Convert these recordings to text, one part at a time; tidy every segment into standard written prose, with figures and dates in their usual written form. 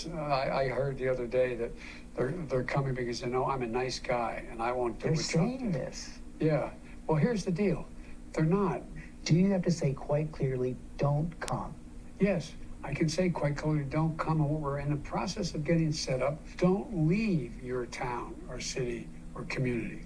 I heard the other day that they're coming because they know I'm a nice guy and I won't do They're what Trump saying did. this. Yeah. Well, here's the deal. They're not. Do you have to say quite clearly, don't come? Yes, I can say quite clearly, don't come. And what we're in the process of getting set up, don't leave your town or city or community.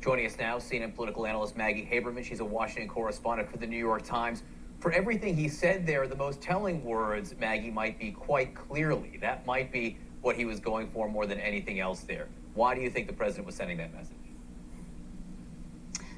Joining us now, CNN political analyst Maggie Haberman. She's a Washington correspondent for the New York Times. For everything he said there, the most telling words, Maggie, might be quite clearly. That might be what he was going for more than anything else there. Why do you think the president was sending that message?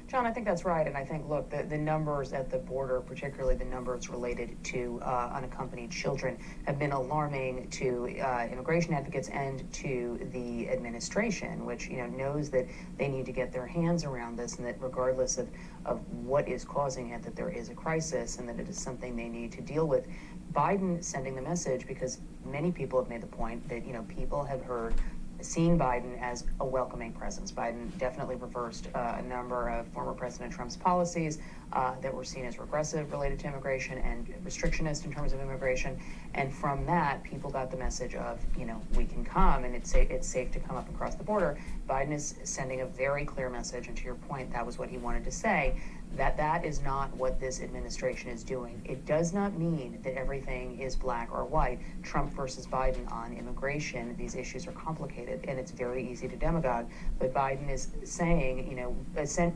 John, I think that's right. And I think, look, the numbers at the border, particularly the numbers related to unaccompanied children, have been alarming to immigration advocates and to the administration, which, knows that they need to get their hands around this, and that regardless of what is causing it, that there is a crisis and that it is something they need to deal with. Biden sending the message because many people have made the point that, people have seen Biden as a welcoming presence. Biden definitely reversed a number of former President Trump's policies that were seen as regressive related to immigration and restrictionist in terms of immigration. And from that, people got the message of, we can come and it's safe to come up across the border. Biden is sending a very clear message, and to your point, that was what he wanted to say, that is not what this administration is doing. It does not mean that everything is black or white. Trump versus Biden on immigration, these issues are complicated and it's very easy to demagogue. But Biden is saying,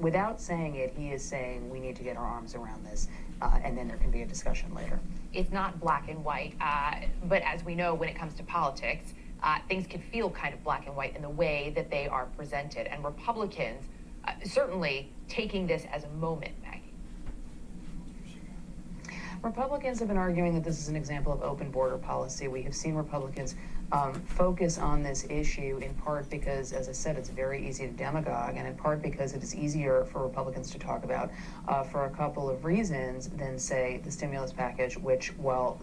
without saying it, he is saying we need to get our arms around this, and then there can be a discussion later. It's not black and white, but as we know, when it comes to politics, things can feel kind of black and white in the way that they are presented. And Republicans certainly taking this as a moment, Maggie. Republicans have been arguing that this is an example of open border policy. We have seen Republicans focus on this issue in part because, as I said, it's very easy to demagogue, and in part because it is easier for Republicans to talk about for a couple of reasons than, say, the stimulus package, which, while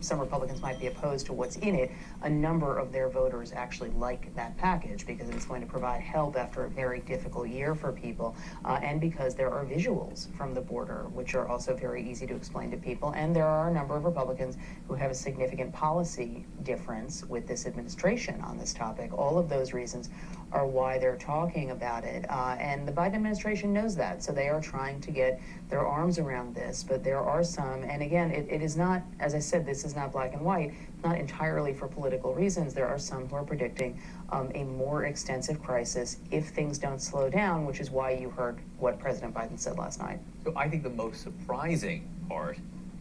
some Republicans might be opposed to what's in it, a number of their voters actually like that package because it's going to provide help after a very difficult year for people, and because there are visuals from the border, which are also very easy to explain to people. And there are a number of Republicans who have a significant policy difference with this administration on this topic. All of those reasons are why they're talking about it. And the Biden administration knows that. So they are trying to get their arms around this. But there are some, and again, it is not, as I said, this is not black and white, not entirely for political reasons. There are some who are predicting a more extensive crisis if things don't slow down, which is why you heard what President Biden said last night. So I think the most surprising part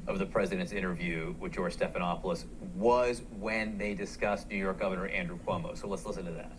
of the president's interview with George Stephanopoulos was when they discussed New York Governor Andrew Cuomo. So let's listen to that.